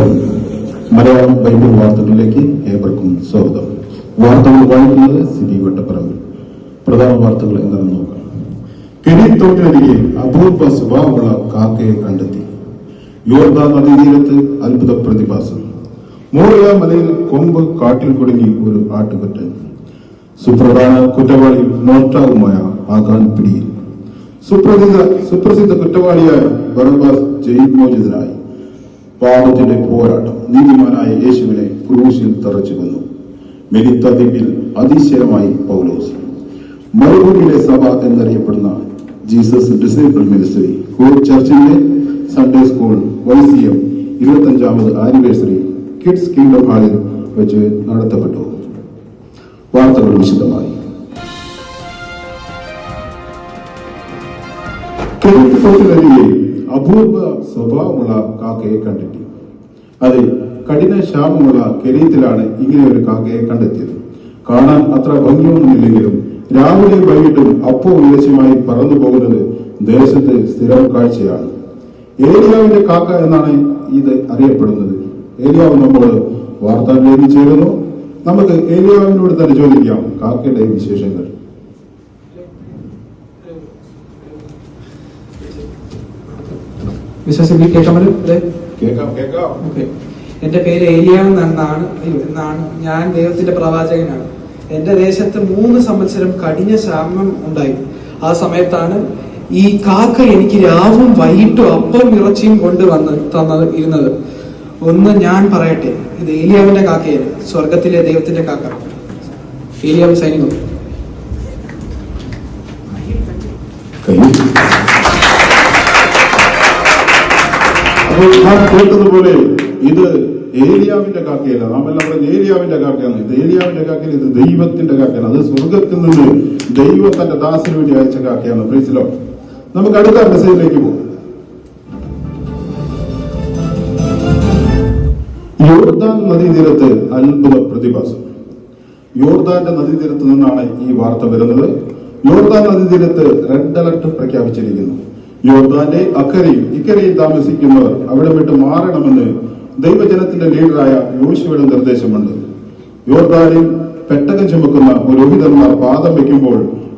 നമസ്കാരം. മലയാളം ബൈബിൾ വാർത്തകളിലേക്ക് ഏവർക്കും സ്വാഗതം. വാർത്തകൾ വായിക്കുന്നത് സിബി വട്ടപ്പറമ്പിൽ. പ്രധാന വാർത്തകൾ എന്താണെന്ന് നോക്കാം. കെരീത്തോട്ടിനരികെ അപൂർവ സ്വഭാവമുള്ള കാക്കയെ കണ്ടെത്തി. യോർദാൻ നദീതീരത്ത് അത്ഭുത പ്രതിഭാസം. മോറിയ മലയിൽ കൊമ്പ് കാട്ടിൽ കുടുങ്ങി ഒരു ആട്ടുകൊറ്റൻ. സുപ്രധാന കുറ്റവാളി മോഷ്ടാവുമായ ആകാൻ പിടിയിൽ. സുപ്രസിദ്ധ കുറ്റവാളിയായ ബറബ്ബാസ് ജയിൽ മോചിതനായി. പാപത്തിന്റെ പോരാട്ടം. നീതിമാനായ യേശുവിനെ ക്രൂശിൽ തറച്ചു കൊന്നു. മെലിത്ത ദ്വീപിൽ അതിശയമായി പൗലോസ്. മരുഭൂമിയിലെ സഭ എന്നറിയപ്പെടുന്ന ജീസസ് ഡിസൈപ്പിൾ മിനിസ്ട്രി ചർച്ചിന്റെ സൺഡേ സ്കൂൾ YCM 25ാമത് ആനിവേഴ്സറി കിഡ്സ് കിങ്ഡം ഹാളിൽ വെച്ച് നടത്തപ്പെട്ടു. വാർത്തകൾ വിശദമായി. കെരീത്തോട്ടിനരികെ അപൂർവ സ്വഭാവമുള്ള കാക്കയെ കണ്ടെത്തി. അതെ, കഠിന ക്ഷാമമുള്ള കെരീത്തിലാണ് ഇങ്ങനെ ഒരു കാക്കയെ കണ്ടെത്തിയത്. കാണാൻ അത്ര ഭംഗിയൊന്നുമില്ലെങ്കിലും രാവിലെ വൈകിട്ടും അപ്പവും ഇലച്ചുമായി പറന്നു പോകുന്നത് ദേശത്ത് സ്ഥിരം കാഴ്ചയാണ്. ഏലിയാവിന്റെ കാക്ക എന്നാണ് ഇത് അറിയപ്പെടുന്നത്. ഏലിയാവ് നമ്മൾ വാർത്താവിലേക്ക് ചേരുന്നു. നമുക്ക് ഏലിയാവിനോട് തന്നെ ചോദിക്കാം കാക്കയുടെ വിശേഷങ്ങൾ. എന്റെ പേര് ഏലിയാവ് എന്നാണ്. ഞാൻ ദൈവത്തിന്റെ പ്രവാചകനാണ്. എന്റെ ദേശത്ത് 3 സംവത്സരം കഠിന ക്ഷാമം ഉണ്ടായി. ആ സമയത്താണ് ഈ കാക്ക എനിക്ക് രാവും വൈകിട്ടും അപ്പം ഇറച്ചിയും കൊണ്ടുവന്ന് ഇരുന്നത്. ഒന്ന് ഞാൻ പറയട്ടെ, ഇത് ഏലിയാവിന്റെ കാക്കയാണ്, സ്വർഗത്തിലെ ദൈവത്തിന്റെ കാക്ക. ഏലിയാവ് സൈനികം. കേട്ടതുപോലെ ഇത് ഏലിയാവിന്റെ കാക്കയല്ല. നാം എല്ലാം ഏലിയാവിന്റെ കാക്കയാണ്. ഇത് ഏലിയാവിന്റെ കാക്കയിൽ ഇത് ദൈവത്തിന്റെ കാക്കയാണ്. അത് സ്വർഗത്തിൽ നിന്ന് ദൈവം തന്റെ ദാസന് വേണ്ടി അയച്ച കാക്കയാണ്. Price the Lord. നമുക്ക് അടുത്ത മെസ്സേജിലേക്ക് പോകും. യോർദാൻ നദീതീരത്ത് അത്ഭുത പ്രതിഭാസം. യോർദാന്റെ നദീതീരത്ത് നിന്നാണ് ഈ വാർത്ത വരുന്നത്. യോർദാൻ നദീതീരത്ത് റെഡ് അലർട്ട് പ്രഖ്യാപിച്ചിരിക്കുന്നു. യോർദാന്റെ അക്കരയും ഇക്കരയും താമസിക്കുന്നവർ അവിടെ വിട്ട് മാറണമെന്ന് ദൈവജനത്തിന്റെ ലീഡറായ യോശുവയുടെ നിർദ്ദേശമുണ്ട്. യോർദാനിൽ പെട്ടകം ചുമക്കുന്ന പുരോഹിതന്മാർ പാദം വയ്ക്കുമ്പോൾ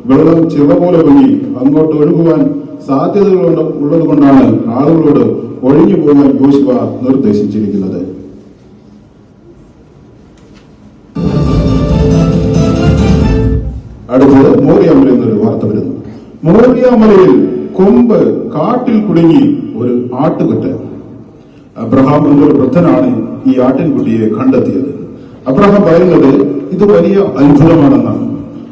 വെള്ളം ചിറ പോലെ പൊങ്ങി അങ്ങോട്ട് ഒഴുകുവാൻ സാധ്യതകൾ ഉള്ളതുകൊണ്ടാണ് ആളുകളോട് ഒഴിഞ്ഞു പോകാൻ യോശുവ നിർദ്ദേശിച്ചിരിക്കുന്നത്. അടുത്തത് മോറിയ മല എന്നൊരു വാർത്ത വരുന്നു. മോറിയ മലയിൽ കൊമ്പ് കാട്ടിൽ കുടുങ്ങി ഒരു ആട്ടുകൊറ്റൻ. അബ്രഹാം എന്നൊരു വൃദ്ധനാണ് ഈ ആട്ടിൻകുട്ടിയെ കണ്ടെത്തിയത്. അബ്രഹാം പറയുന്നത് ഇത് വലിയ അത്ഭുതമാണെന്നാണ്.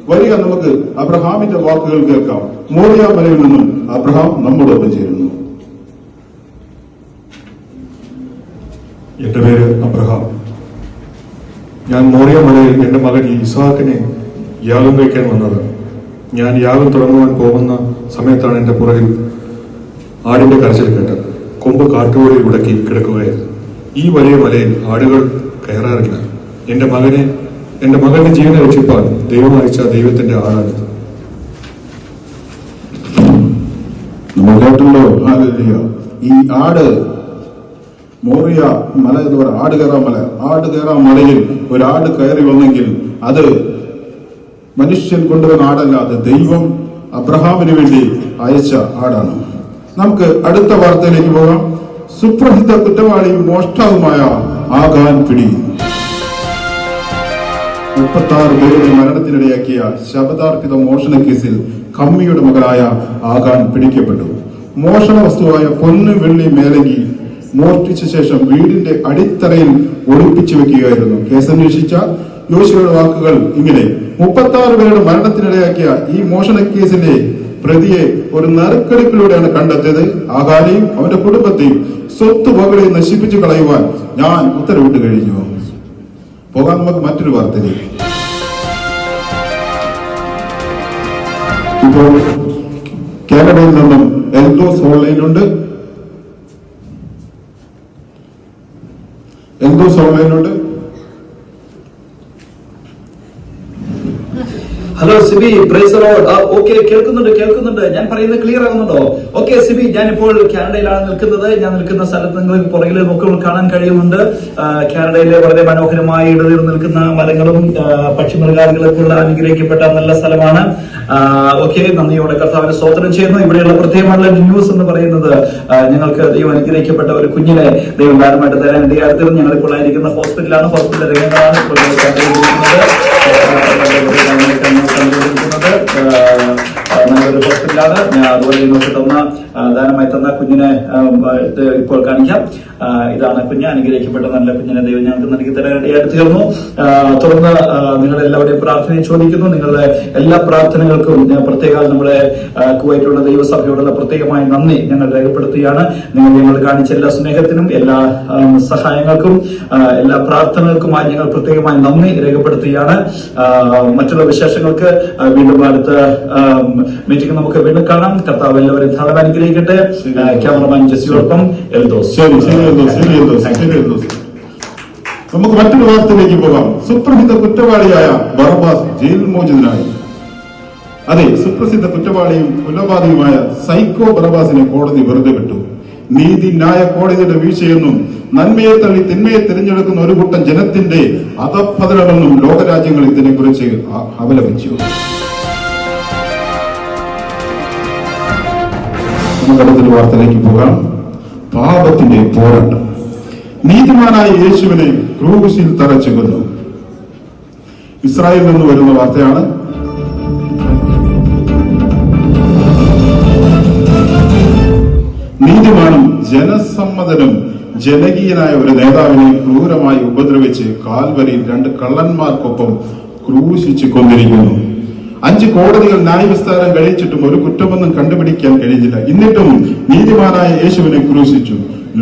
വരിക, നമുക്ക് അബ്രഹാമിന്റെ വാക്കുകൾ കേൾക്കാം. മോറിയ മലയിൽ നിന്നും അബ്രഹാം നമ്മോടൊപ്പം ചേരുന്നു. എന്റെ പേര് അബ്രഹാം. ഞാൻ മോറിയ മലയിൽ എന്റെ മകൻ ഇസ്ഹാക്കിനെ യാഗം കഴിക്കാൻ വന്നത്. ഞാൻ യാഗം തുടങ്ങുവാൻ പോകുന്ന സമയത്താണ് എന്റെ പുറകിൽ ആടിന്റെ കരച്ചിൽ കേട്ടത്. കൊമ്പ് കാട്ടുവഴിയിൽ ഉടക്കി കിടക്കുകയായിരുന്നു. ഈ വലിയ മലയിൽ ആടുകൾ കയറാറില്ല. എന്റെ മകന്റെ ജീവനെ രക്ഷിപ്പാൻ ദൈവം അയച്ച ദൈവത്തിന്റെ ആടാണിത്. നമ്മൾ കേട്ടല്ലോ. ഈ ആട് മോറിയ മല എന്ന് പറയുക ആട് കയറാൻ മലയിൽ ഒരാട് കയറി വന്നെങ്കിൽ അത് മനുഷ്യൻ കൊണ്ടുവന്ന ആടല്ല, അത് ദൈവം അബ്രഹാമിന് വേണ്ടി അയച്ച ആടാണ്. നമുക്ക് അടുത്ത വാർത്തയിലേക്ക് പോകാം. സുപ്രസിദ്ധ കുറ്റവാളിയും മോഷ്ടാവുമായ ആകാൻ പിടി. 36 പേരുടെ മരണത്തിനിടയാക്കിയ ശബദാർപ്പിത മോഷണ കേസിൽ കമ്മിയുടെ മകനായ ആകാൻ പിടിക്കപ്പെട്ടു. മോഷണ വസ്തുവായ പൊന്ന് വെള്ളി മേലങ്കി മോഷ്ടിച്ച ശേഷം വീടിന്റെ അടിത്തറയിൽ ഒളിപ്പിച്ചു വെക്കുകയായിരുന്നു. കേസന്വേഷിച്ച യോശുവയുടെ വാക്കുകൾ ഇങ്ങനെ: 36 പേരുടെ മരണത്തിനിടയാക്കിയ ഈ മോഷണ കേസിന്റെ പ്രതിയെ ഒരു നറുക്കെടുപ്പിലൂടെയാണ് കണ്ടെത്തിയത്. ആകാനെയും അവന്റെ കുടുംബത്തെയും സ്വത്തുവകകളെയും നശിപ്പിച്ചു കളയുവാൻ ഞാൻ ഉത്തരവിട്ട് കഴിഞ്ഞു. പോകാൻ നമുക്ക് മറ്റൊരു വാർത്തയിലേക്ക്. ഇപ്പോൾ കാനഡയിൽ നിന്നും എൽദോസ് ഓൺലൈനുണ്ട്. Hello hello Sibi, praise the Lord. Okay, കേൾക്കുന്നുണ്ട്. ഞാൻ പറയുന്നത് ക്ലിയർ ആകുന്നുണ്ടോ? ഓക്കെ സിബി, ഞാനിപ്പോൾ കാനഡയിലാണ് നിൽക്കുന്നത്. ഞാൻ നിൽക്കുന്ന സ്ഥലത്ത് നിങ്ങൾക്ക് പുറകിൽ നോക്കുമ്പോൾ കാണാൻ കഴിയുന്നുണ്ട് കാനഡയിലെ വളരെ മനോഹരമായി ഇടതീർന്ന് നിൽക്കുന്ന മരങ്ങളും പക്ഷിമൃഗാദികളൊക്കെ ഉള്ള അനുഗ്രഹിക്കപ്പെട്ട നല്ല സ്ഥലമാണ്. ഓക്കെ, നന്ദിയോടെ കർത്താവിനെ സ്തോത്രം ചെയ്യുന്നു. ഇവിടെയുള്ള പ്രത്യേകമായുള്ള ന്യൂസ് എന്ന് പറയുന്നത് ഞങ്ങൾക്ക് ദൈവം അനുഗ്രഹിക്കപ്പെട്ട ഒരു കുഞ്ഞിനെ ദൈവം ദാനമായിട്ട് തരാൻ ഇടയായിരുന്നു. ഞങ്ങളിപ്പോൾ ആയിരിക്കുന്ന ഹോസ്പിറ്റലിലാണ്. ഹോസ്പിറ്റൽ രംഗങ്ങളാണ് ഇപ്പോൾ നല്ലൊരു ഹോസ്പിറ്റലാണ്. അതുപോലെ നിങ്ങൾക്ക് തന്ന ദാനമായി തന്ന കുഞ്ഞിനെ ഇപ്പോൾ കാണിക്കാം. ഇതാണ് കുഞ്ഞ്, അനുഗ്രഹിക്കപ്പെട്ട നല്ല കുഞ്ഞിനെ ദൈവം ഞങ്ങൾക്ക് നൽകി തരാനിടയായിട്ട് തീർന്നു. തുടർന്ന് നിങ്ങളെല്ലാവരുടെയും പ്രാർത്ഥനയും ചോദിക്കുന്നു. നിങ്ങളുടെ എല്ലാ പ്രാർത്ഥനകൾക്കും പ്രത്യേക നമ്മുടെ കുവൈറ്റിലുള്ള ദൈവസഭയോടുള്ള പ്രത്യേകമായ നന്ദി ഞങ്ങൾ രേഖപ്പെടുത്തുകയാണ്. ഞങ്ങൾ കാണിച്ച എല്ലാ സ്നേഹത്തിനും എല്ലാ സഹായങ്ങൾക്കും എല്ലാ പ്രാർത്ഥനകൾക്കുമായി ഞങ്ങൾ പ്രത്യേകമായി നന്ദി രേഖപ്പെടുത്തുകയാണ്. മറ്റുള്ള വിശേഷങ്ങൾക്ക് വീണ്ടും അടുത്ത മീറ്റിംഗ് നമുക്ക് വീണ്ടും കാണാം. കർത്താവ് എല്ലാവരെയും ധാരാളം അനുഗ്രഹിക്കട്ടെ. ക്യാമറമാൻ ജെസിയോടൊപ്പം എൽദോസ്. നമുക്ക് മറ്റൊരു വാർത്തയിലേക്ക് പോകാം. സുപ്രസിദ്ധ കുറ്റവാളിയായ ബറബാസ് ജയിൽ മോചിതനായി. അതെ, സുപ്രസിദ്ധ കുറ്റവാളിയും കൊലപാതകയുമായ സൈക്കോ ബറബാസിനെ കോടതി വെറുതെ വിട്ടു. നീതി ന്യായ കോടതിയുടെ വീഴ്ചയെന്നും നന്മയെ തള്ളി തിന്മയെ തിരഞ്ഞെടുക്കുന്ന ഒരു കൂട്ടം ജനത്തിന്റെ അധപ്പതനമെന്നും ലോകരാജ്യങ്ങൾ ഇതിനെക്കുറിച്ച് അപലപിച്ചു. നമുക്കടുത്തൊരു വാർത്തയിലേക്ക് പോകാം. പാപത്തിന്റെ പോരാട്ടം. നീതിമാനായ യേശുവിനെ ക്രൂശിൽ തറച്ചു കൊന്നു. ഇസ്രായേലിൽ നിന്ന് വരുന്ന വാർത്തയാണ്. നീതിമാനും ജനസമ്മതനും ജനകീയനായ ഒരു നേതാവിനെ ക്രൂരമായി ഉപദ്രവിച്ച് കാൽവരിയിൽ 2 കള്ളന്മാർക്കൊപ്പം ക്രൂശിച്ച് കൊന്നിരിക്കുന്നു. 5 കോടതികൾ ന്യായവിസ്താരം കഴിച്ചിട്ടും ഒരു കുറ്റമൊന്നും കണ്ടുപിടിക്കാൻ കഴിഞ്ഞില്ല. എന്നിട്ടും നീതിമാനായ യേശുവിനെ ക്രൂശിച്ചു.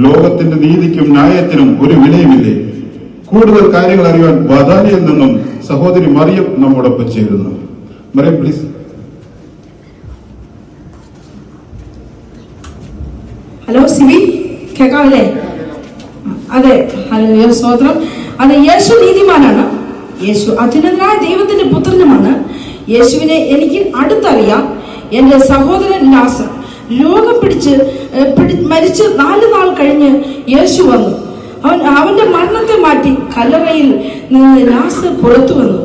ലോകത്തിന്റെ നീതിക്കും ന്യായത്തിനും ഒരു വിലയുമില്ലേ? കൂടുതൽ കാര്യങ്ങൾ അറിയാൻ ബദാനിയിൽ നിന്നും സഹോദരി മറിയം നമ്മോടൊപ്പം ചേരുന്നു. മറിയം, പ്ലീസ്. ഹലോ സിബി, കേൾക്കാമല്ലേ? അതെ, ഹല്ലേലൂയ, സ്തോത്രം. അതെ, യേശു നീതിമാനാണ്. യേശു അത്യുന്നതനായ ദൈവത്തിന്റെ പുത്രനുമാണ്. യേശുവിനെ എനിക്ക് അടുത്തറിയാം. എന്റെ സഹോദരൻ ലാസർ രോഗം പിടിച്ച് മരിച്ച് 4 നാൾ കഴിഞ്ഞ് യേശു വന്നു. അവന്റെ മരണത്തെ മാറ്റി കല്ലറയിൽ നിന്ന് ലാസർ പുറത്തു വന്നു.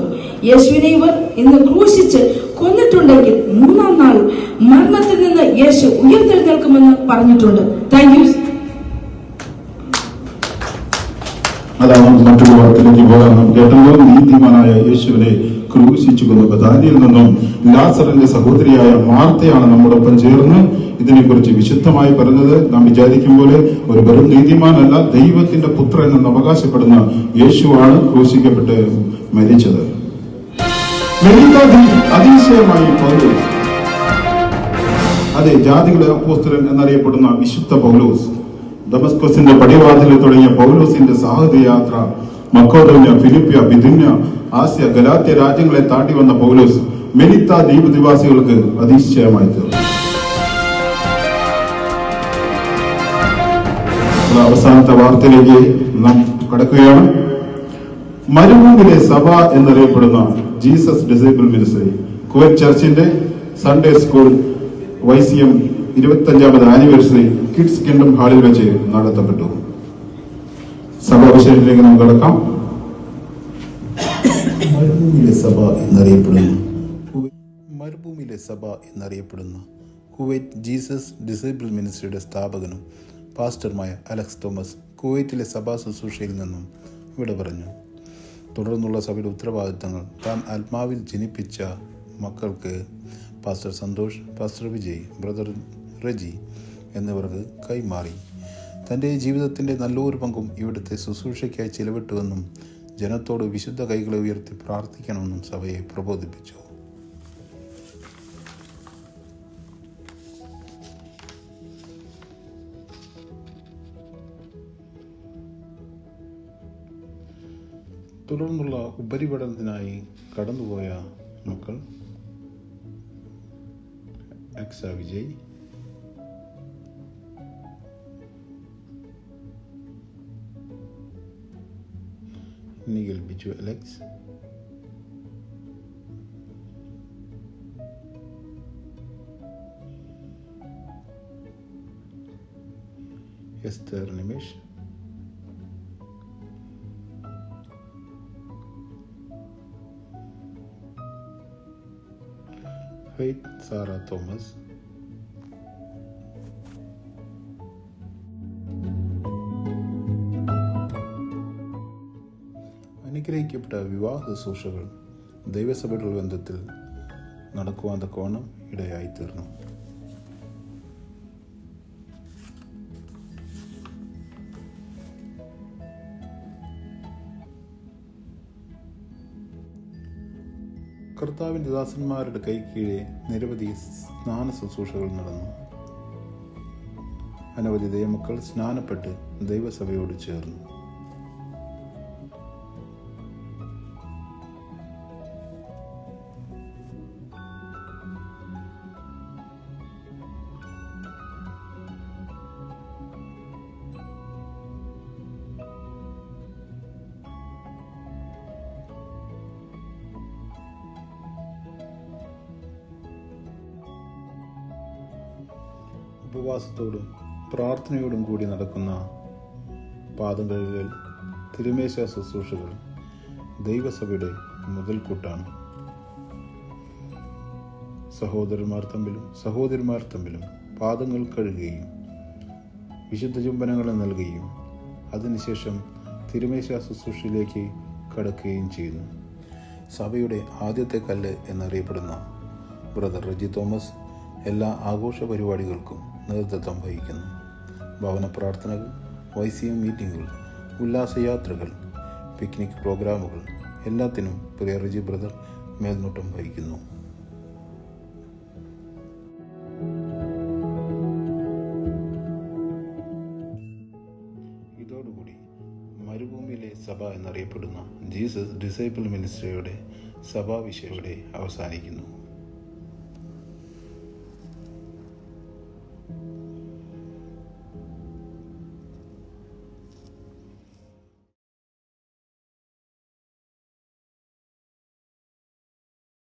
യേശുവിനെ ഇവർ ഇന്ന് ക്രൂശിച്ച് കൊന്നിട്ടുണ്ടെങ്കിൽ 3-ാം നാൾ മരണത്തിൽ നിന്ന് യേശു ഉയർത്തെഴുന്നേൽക്കുമെന്ന് പറഞ്ഞിട്ടുണ്ട്. Thank you. അതാണ് മറ്റൊരു വാർത്തയിലേക്ക് പോകാൻ നാം കേട്ടല്ലോ. നീതിമാനായ യേശുവിനെ ക്രൂശിച്ചു കൊന്ന ബഥാനിയിൽ നിന്നും ലാസറിന്റെ സഹോദരിയായ മാർത്തയാണ് നമ്മോടൊപ്പം ചേർന്ന് ഇതിനെക്കുറിച്ച് വിശുദ്ധമായി പറഞ്ഞത്. നാം വിചാരിക്കും പോലെ ഒരു വെറും നീതിമാനല്ല, ദൈവത്തിന്റെ പുത്രൻ എന്ന് അവകാശപ്പെടുന്ന യേശുവാണ് ക്രൂശിക്കപ്പെട്ട് മരിച്ചത്. അതിശയമായി പൗലോസ്, അതെ, ജാതികളുടെ അപ്പോസ്തലൻ എന്നറിയപ്പെടുന്ന വിശുദ്ധ പൗലോസ്, ദമസ്കസിന്റെ പടിവാതിലിൽ തുടങ്ങിയ പൗലോസിന്റെ സാഹസയാത്ര മക്കോദോന്യ, ഫിലിപ്പിയ, ബിഥുന്യ, ആസ്യ, ഗലാത്യ രാജ്യങ്ങളെ താണ്ടി വന്ന പൗലോസ് മെലിത്ത ദ്വീപ് നിവാസികൾക്ക് അതിശയമായി തീർന്നു. അവസാനത്തെ വാർത്തയിലേക്ക് നാം കടക്കുകയാണ്. മരുഭൂമിയിലെ സഭ എന്നറിയപ്പെടുന്ന ജീസസ് ഡിസൈബിൾ മിനിസ്ട്രി കുവൈറ്റ് ചർച്ചിന്റെ സൺഡേ സ്കൂൾ YCM 25ാമത് ആനിവേഴ്സറി കിഡ്സ് കിങ്ഡം ഹാളിൽ വെച്ച് നടത്തപ്പെട്ടു. സഭാ വിഷയത്തിലേക്ക് നമുക്ക് കടക്കാം. മരുഭൂമിയിലെ സഭ എന്നറിയപ്പെടുന്ന കുവൈറ്റ് ജീസസ് ഡിസൈബിൾ മിനിസ്ട്രിയുടെ സ്ഥാപകനും പാസ്റ്ററുമായ അലക്സ് തോമസ് കുവൈറ്റിലെ സഭാ ശുശ്രൂഷയിൽ നിന്നും വിട പറഞ്ഞു. തുടർന്നുള്ള സഭയുടെ ഉത്തരവാദിത്തങ്ങൾ താൻ ആത്മാവിൽ ജനിപ്പിച്ച മക്കൾക്ക് pastor Santhosh, pastor Vijay, brother Reji എന്നിവർക്ക് കൈമാറി. തൻ്റെ ജീവിതത്തിൻ്റെ നല്ലൊരു പങ്കും ഇവിടുത്തെ ശുശ്രൂഷയ്ക്കായി ചിലവിട്ടുവെന്നും ജനത്തോട് വിശുദ്ധ കൈകളെ ഉയർത്തി പ്രാർത്ഥിക്കണമെന്നും സഭയെ പ്രബോധിപ്പിച്ചു. തുടർന്നുള്ള ഉപരിപഠനത്തിനായി കടന്നുപോയ മക്കൾ അക്സ വിജയ്, നിഖിൽ ബിജു അലക്സ്, എസ്തർ നിമിഷ്, ഫെയ്ത്ത് സാറ തോമസ്, അനുഗ്രഹിക്കപ്പെട്ട വിവാഹ ശുശ്രൂഷകൾ ദൈവസഭയുടെ ബന്ധത്തിൽ നടക്കുവാൻ തക്കവണ്ണം ഇടയായിത്തീർന്നു. കർത്താവിൻ്റെ ദാസന്മാരുടെ കൈക്കീഴെ നിരവധി സ്നാന ശുശ്രൂഷകൾ നടന്നു. അനവധി ദൈവമക്കൾ സ്നാനപ്പെട്ട് ദൈവസഭയോട് ചേർന്നു. ഉപവാസത്തോടും പ്രാർത്ഥനയോടും കൂടി നടക്കുന്ന പാദം കഴുകൽ, തിരുമേശ ശുശ്രൂഷകൾ ദൈവസഭയുടെ മുതൽക്കൂട്ടാണ്. സഹോദരിമാർ തമ്മിലും പാദങ്ങൾ കഴുകുകയും വിശുദ്ധ ചുംബനങ്ങൾ നൽകുകയും അതിനുശേഷം തിരുമേശ ശുശ്രൂഷയിലേക്ക് കടക്കുകയും ചെയ്യുന്നു. സഭയുടെ ആദ്യത്തെ കല്ല് എന്നറിയപ്പെടുന്ന ബ്രദർ റെജി തോമസ് എല്ലാ ആഘോഷ പരിപാടികൾക്കും നേതൃത്വം വഹിക്കുന്നു. ഭവന പ്രാർത്ഥനകൾ, YCM മീറ്റിങ്ങുകൾ, ഉല്ലാസയാത്രകൾ, പിക്നിക് പ്രോഗ്രാമുകൾ എല്ലാത്തിനും പ്രിയ റെജി ബ്രദർ മേൽനോട്ടം വഹിക്കുന്നു. ഇതോടുകൂടി മരുഭൂമിയിലെ സഭ എന്നറിയപ്പെടുന്ന ജീസസ് ഡിസൈപ്പിൾ മിനിസ്ട്രിയുടെ സഭാവിശേഷയുടെ അവസാനിക്കുന്നു.